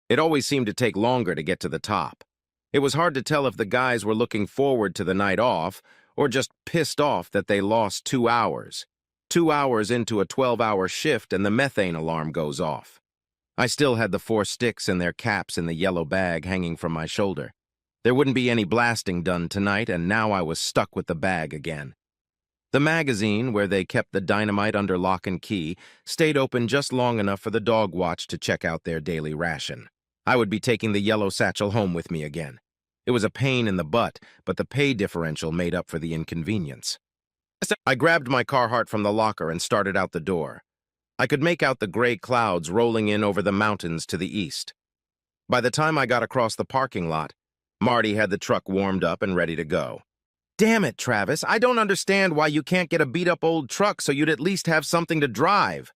It always seemed to take longer to get to the top. It was hard to tell if the guys were looking forward to the night off or just pissed off that they lost 2 hours. 2 hours into a 12-hour shift and the methane alarm goes off. I still had the 4 sticks and their caps in the yellow bag hanging from my shoulder. There wouldn't be any blasting done tonight, and now I was stuck with the bag again. The magazine, where they kept the dynamite under lock and key, stayed open just long enough for the dog watch to check out their daily ration. I would be taking the yellow satchel home with me again. It was a pain in the butt, but the pay differential made up for the inconvenience. I grabbed my Carhartt from the locker and started out the door. I could make out the gray clouds rolling in over the mountains to the east. By the time I got across the parking lot, Marty had the truck warmed up and ready to go. Damn it, Travis, I don't understand why you can't get a beat-up old truck so you'd at least have something to drive.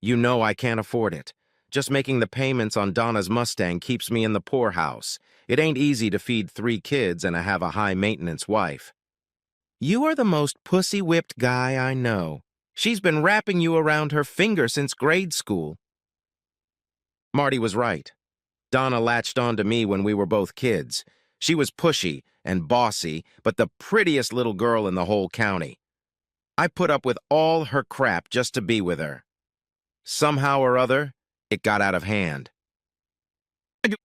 You know I can't afford it. Just making the payments on Donna's Mustang keeps me in the poorhouse. It ain't easy to feed 3 kids and I have a high-maintenance wife. You are the most pussy-whipped guy I know. She's been wrapping you around her finger since grade school. Marty was right. Donna latched onto me when we were both kids. She was pushy and bossy, but the prettiest little girl in the whole county. I put up with all her crap just to be with her. Somehow or other, it got out of hand.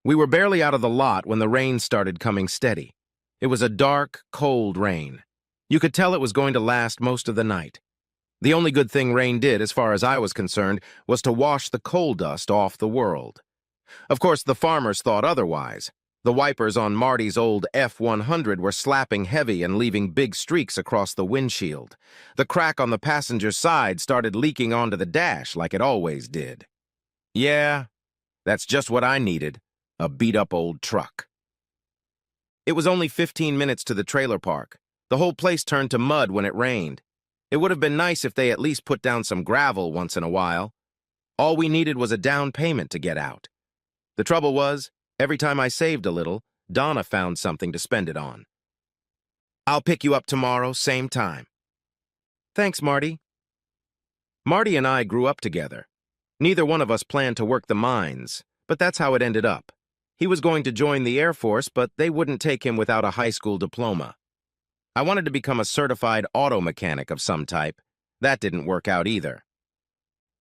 We were barely out of the lot when the rain started coming steady. It was a dark, cold rain. You could tell it was going to last most of the night. The only good thing rain did, as far as I was concerned, was to wash the coal dust off the world. Of course, the farmers thought otherwise. The wipers on Marty's old F-100 were slapping heavy and leaving big streaks across the windshield. The crack on the passenger's side started leaking onto the dash like it always did. Yeah, that's just what I needed, a beat-up old truck. It was only 15 minutes to the trailer park. The whole place turned to mud when it rained. It would have been nice if they at least put down some gravel once in a while. All we needed was a down payment to get out. The trouble was, every time I saved a little, Donna found something to spend it on. I'll pick you up tomorrow, same time. Thanks, Marty. Marty and I grew up together. Neither one of us planned to work the mines, but that's how it ended up. He was going to join the Air Force, but they wouldn't take him without a high school diploma. I wanted to become a certified auto mechanic of some type. That didn't work out either.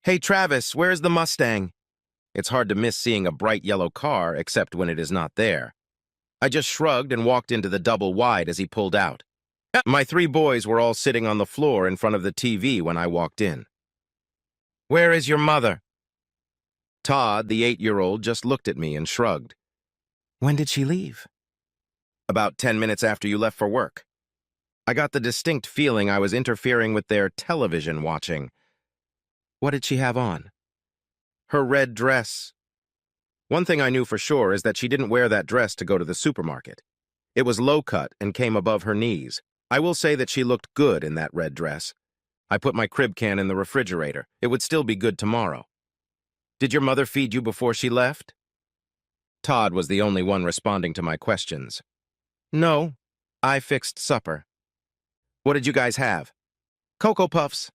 Hey, Travis, where's the Mustang? It's hard to miss seeing a bright yellow car, except when it is not there. I just shrugged and walked into the double wide as he pulled out. My 3 boys were all sitting on the floor in front of the TV when I walked in. Where is your mother? Todd, the 8-year-old, just looked at me and shrugged. When did she leave? About 10 minutes after you left for work. I got the distinct feeling I was interfering with their television watching. What did she have on? Her red dress. One thing I knew for sure is that she didn't wear that dress to go to the supermarket. It was low-cut and came above her knees. I will say that she looked good in that red dress. I put my crib can in the refrigerator. It would still be good tomorrow. Did your mother feed you before she left? Todd was the only one responding to my questions. No, I fixed supper. What did you guys have? Cocoa Puffs.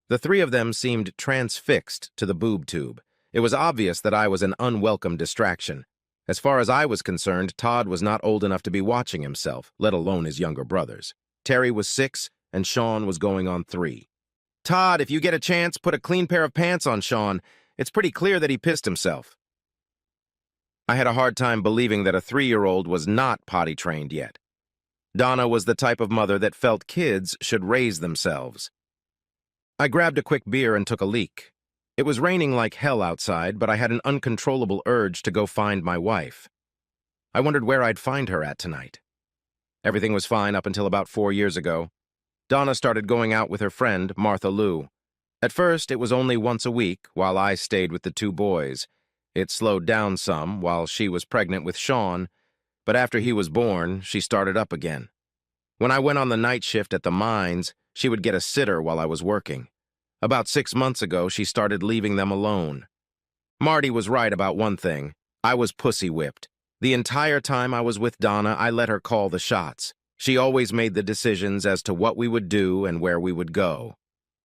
The 3 of them seemed transfixed to the boob tube. It was obvious that I was an unwelcome distraction. As far as I was concerned, Todd was not old enough to be watching himself, let alone his younger brothers. Terry was 6, and Sean was going on 3. Todd, if you get a chance, put a clean pair of pants on Sean. It's pretty clear that he pissed himself. I had a hard time believing that a 3-year-old was not potty-trained yet. Donna was the type of mother that felt kids should raise themselves. I grabbed a quick beer and took a leak. It was raining like hell outside, but I had an uncontrollable urge to go find my wife. I wondered where I'd find her at tonight. Everything was fine up until about 4 years ago. Donna started going out with her friend, Martha Lou. At first, it was only once a week, while I stayed with the 2 boys. It slowed down some while she was pregnant with Sean, but after he was born, she started up again. When I went on the night shift at the mines, she would get a sitter while I was working. About 6 months ago, she started leaving them alone. Marty was right about one thing. I was pussy-whipped. The entire time I was with Donna, I let her call the shots. She always made the decisions as to what we would do and where we would go.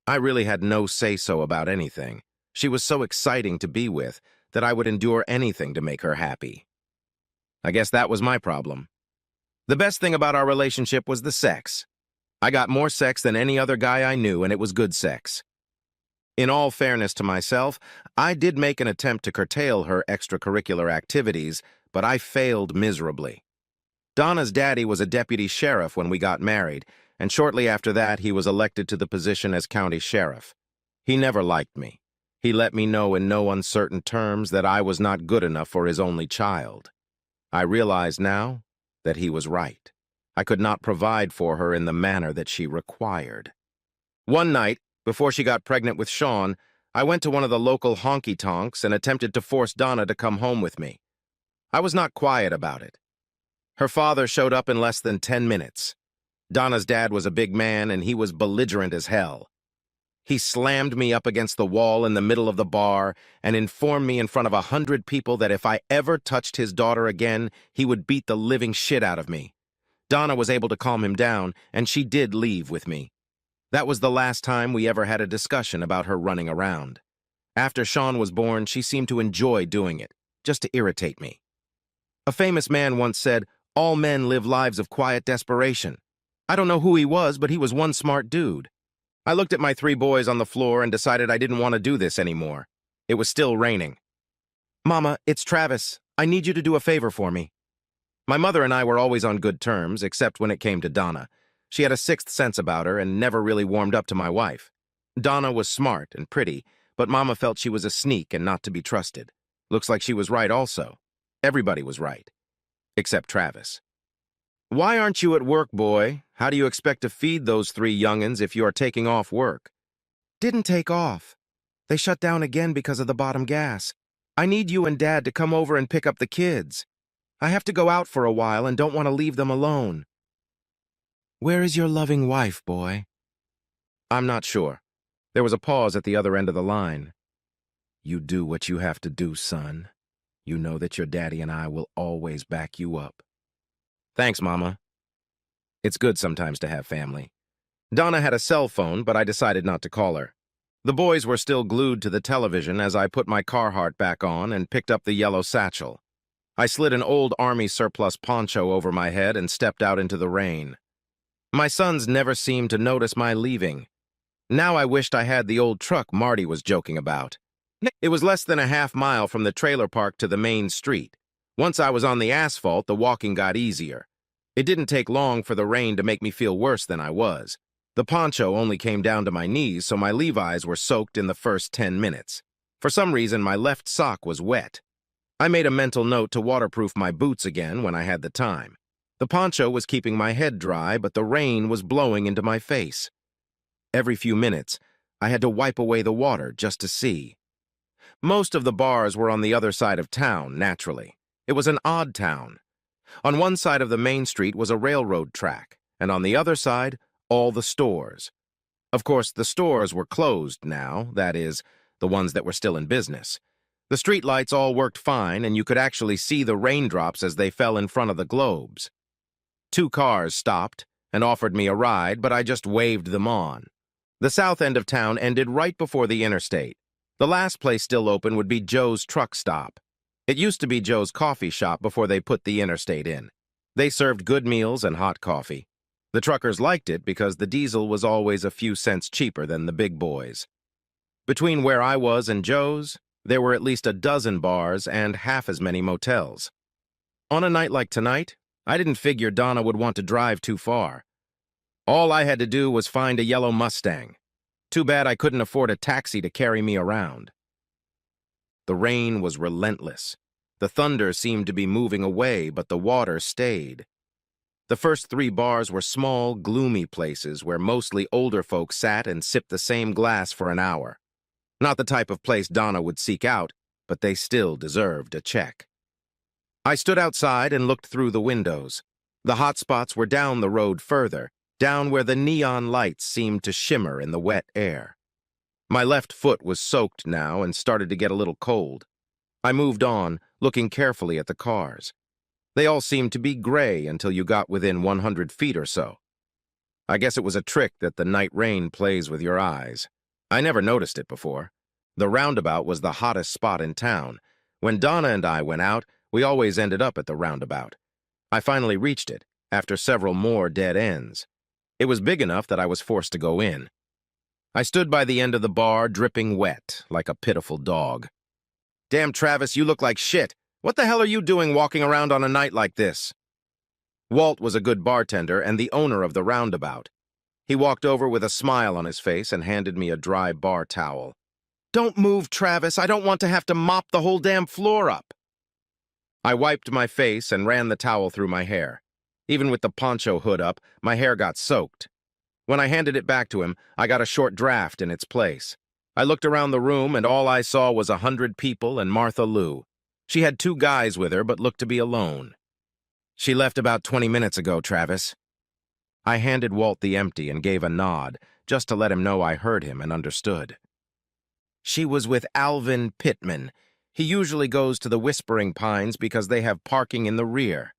I really had no say-so about anything. She was so exciting to be with. that I would endure anything to make her happy. I guess that was my problem. The best thing about our relationship was the sex. I got more sex than any other guy I knew, and it was good sex. In all fairness to myself, I did make an attempt to curtail her extracurricular activities, but I failed miserably. Donna's daddy was a deputy sheriff when we got married, and shortly after that he was elected to the position as county sheriff. He never liked me. He let me know in no uncertain terms that I was not good enough for his only child. I realize now that he was right. I could not provide for her in the manner that she required. One night, before she got pregnant with Sean, I went to one of the local honky-tonks and attempted to force Donna to come home with me. I was not quiet about it. Her father showed up in less than 10 minutes. Donna's dad was a big man, and he was belligerent as hell. He slammed me up against the wall in the middle of the bar and informed me in front of 100 people that if I ever touched his daughter again, he would beat the living shit out of me. Donna was able to calm him down, and she did leave with me. That was the last time we ever had a discussion about her running around. After Sean was born, she seemed to enjoy doing it, just to irritate me. A famous man once said, "All men live lives of quiet desperation." I don't know who he was, but he was one smart dude. I looked at my 3 boys on the floor and decided I didn't want to do this anymore. It was still raining. "Mama, it's Travis. I need you to do a favor for me." My mother and I were always on good terms, except when it came to Donna. She had a sixth sense about her and never really warmed up to my wife. Donna was smart and pretty, but Mama felt she was a sneak and not to be trusted. Looks like she was right also. Everybody was right. Except Travis. "Why aren't you at work, boy? How do you expect to feed those 3 young'uns if you are taking off work?" "Didn't take off. They shut down again because of the bottom gas. I need you and Dad to come over and pick up the kids. I have to go out for a while and don't want to leave them alone." "Where is your loving wife, boy?" "I'm not sure." There was a pause at the other end of the line. "You do what you have to do, son. You know that your daddy and I will always back you up." "Thanks, Mama." It's good sometimes to have family. Donna had a cell phone, but I decided not to call her. The boys were still glued to the television as I put my Carhartt back on and picked up the yellow satchel. I slid an old Army surplus poncho over my head and stepped out into the rain. My sons never seemed to notice my leaving. Now I wished I had the old truck Marty was joking about. It was less than a half-mile from the trailer park to the main street. Once I was on the asphalt, the walking got easier. It didn't take long for the rain to make me feel worse than I was. The poncho only came down to my knees, so my Levi's were soaked in the first 10 minutes. For some reason, my left sock was wet. I made a mental note to waterproof my boots again when I had the time. The poncho was keeping my head dry, but the rain was blowing into my face. Every few minutes, I had to wipe away the water just to see. Most of the bars were on the other side of town, naturally. It was an odd town. On one side of the main street was a railroad track, and on the other side, all the stores. Of course, the stores were closed now, that is, the ones that were still in business. The streetlights all worked fine, and you could actually see the raindrops as they fell in front of the globes. 2 cars stopped and offered me a ride, but I just waved them on. The south end of town ended right before the interstate. The last place still open would be Joe's truck stop. It used to be Joe's coffee shop before they put the interstate in. They served good meals and hot coffee. The truckers liked it because the diesel was always a few cents cheaper than the big boys. Between where I was and Joe's, there were at least a dozen bars and half as many motels. On a night like tonight, I didn't figure Donna would want to drive too far. All I had to do was find a yellow Mustang. Too bad I couldn't afford a taxi to carry me around. The rain was relentless. The thunder seemed to be moving away, but the water stayed. The first 3 bars were small, gloomy places where mostly older folks sat and sipped the same glass for an hour. Not the type of place Donna would seek out, but they still deserved a check. I stood outside and looked through the windows. The hot spots were down the road further, down where the neon lights seemed to shimmer in the wet air. My left foot was soaked now and started to get a little cold. I moved on, looking carefully at the cars. They all seemed to be gray until you got within 100 feet or so. I guess it was a trick that the night rain plays with your eyes. I never noticed it before. The roundabout was the hottest spot in town. When Donna and I went out, we always ended up at the roundabout. I finally reached it, after several more dead ends. It was big enough that I was forced to go in. I stood by the end of the bar, dripping wet, like a pitiful dog. "Damn, Travis, you look like shit. What the hell are you doing walking around on a night like this?" Walt was a good bartender and the owner of the roundabout. He walked over with a smile on his face and handed me a dry bar towel. "Don't move, Travis. I don't want to have to mop the whole damn floor up." I wiped my face and ran the towel through my hair. Even with the poncho hood up, my hair got soaked. When I handed it back to him, I got a short draft in its place. I looked around the room, and all I saw was 100 people and Martha Lou. She had 2 guys with her, but looked to be alone. "She left about 20 minutes ago, Travis." I handed Walt the empty and gave a nod, just to let him know I heard him and understood. "She was with Alvin Pittman. He usually goes to the Whispering Pines because they have parking in the rear."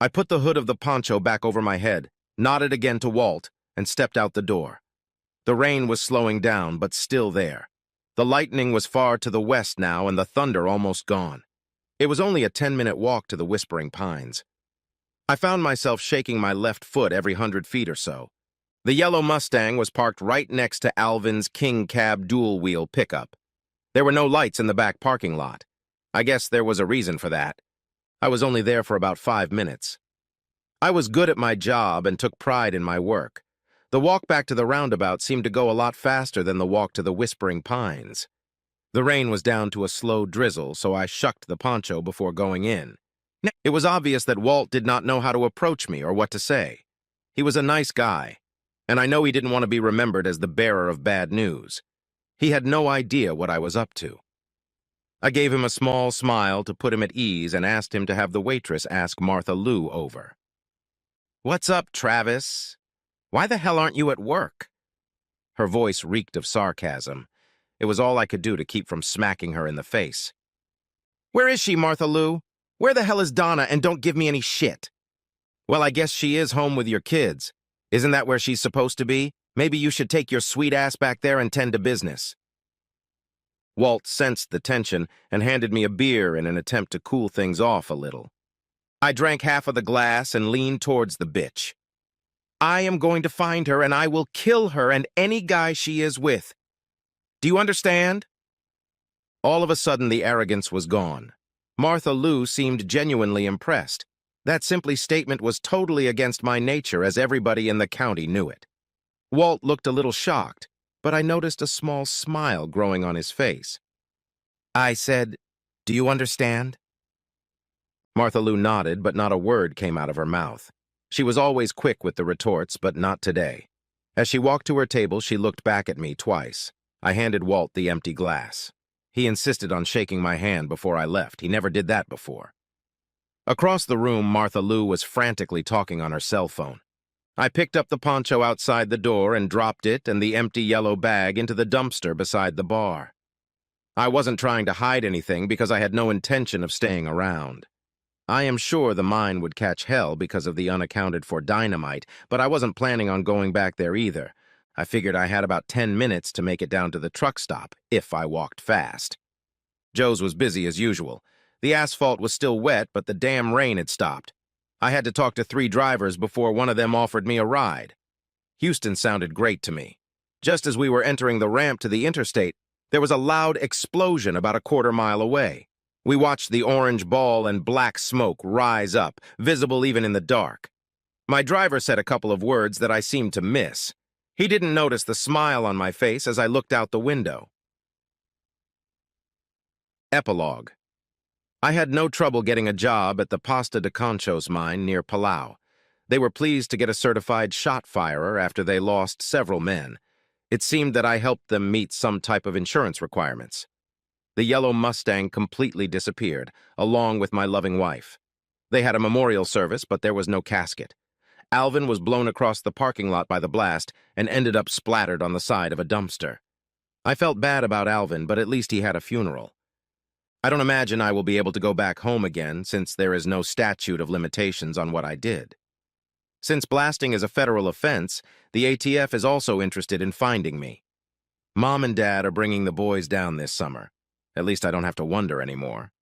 I put the hood of the poncho back over my head, nodded again to Walt, and stepped out the door. The rain was slowing down, but still there. The lightning was far to the west now, and the thunder almost gone. It was only a 10-minute walk to the Whispering Pines. I found myself shaking my left foot every 100 feet or so. The yellow Mustang was parked right next to Alvin's King Cab dual-wheel pickup. There were no lights in the back parking lot. I guess there was a reason for that. I was only there for about 5 minutes. I was good at my job and took pride in my work. The walk back to the roundabout seemed to go a lot faster than the walk to the Whispering Pines. The rain was down to a slow drizzle, so I shucked the poncho before going in. It was obvious that Walt did not know how to approach me or what to say. He was a nice guy, and I know he didn't want to be remembered as the bearer of bad news. He had no idea what I was up to. I gave him a small smile to put him at ease and asked him to have the waitress ask Martha Lou over. "What's up, Travis? Why the hell aren't you at work?" Her voice reeked of sarcasm. It was all I could do to keep from smacking her in the face. "Where is she, Martha Lou? Where the hell is Donna, and don't give me any shit?" "Well, I guess she is home with your kids. Isn't that where she's supposed to be? Maybe you should take your sweet ass back there and tend to business." Walt sensed the tension and handed me a beer in an attempt to cool things off a little. I drank half of the glass and leaned towards the bitch. "I am going to find her, and I will kill her and any guy she is with. Do you understand?" All of a sudden, the arrogance was gone. Martha Lou seemed genuinely impressed. That simply statement was totally against my nature, as everybody in the county knew it. Walt looked a little shocked, but I noticed a small smile growing on his face. I said, "Do you understand?" Martha Lou nodded, but not a word came out of her mouth. She was always quick with the retorts, but not today. As she walked to her table, she looked back at me twice. I handed Walt the empty glass. He insisted on shaking my hand before I left. He never did that before. Across the room, Martha Lou was frantically talking on her cell phone. I picked up the poncho outside the door and dropped it and the empty yellow bag into the dumpster beside the bar. I wasn't trying to hide anything because I had no intention of staying around. I am sure the mine would catch hell because of the unaccounted-for dynamite, but I wasn't planning on going back there either. I figured I had about 10 minutes to make it down to the truck stop, if I walked fast. Joe's was busy as usual. The asphalt was still wet, but the damn rain had stopped. I had to talk to 3 drivers before one of them offered me a ride. Houston sounded great to me. Just as we were entering the ramp to the interstate, there was a loud explosion about a quarter-mile away. We watched the orange ball and black smoke rise up, visible even in the dark. My driver said a couple of words that I seemed to miss. He didn't notice the smile on my face as I looked out the window. Epilogue. I had no trouble getting a job at the Pasta de Conchos mine near Palau. They were pleased to get a certified shot firer after they lost several men. It seemed that I helped them meet some type of insurance requirements. The yellow Mustang completely disappeared, along with my loving wife. They had a memorial service, but there was no casket. Alvin was blown across the parking lot by the blast and ended up splattered on the side of a dumpster. I felt bad about Alvin, but at least he had a funeral. I don't imagine I will be able to go back home again since there is no statute of limitations on what I did. Since blasting is a federal offense, the ATF is also interested in finding me. Mom and Dad are bringing the boys down this summer. At least I don't have to wonder anymore.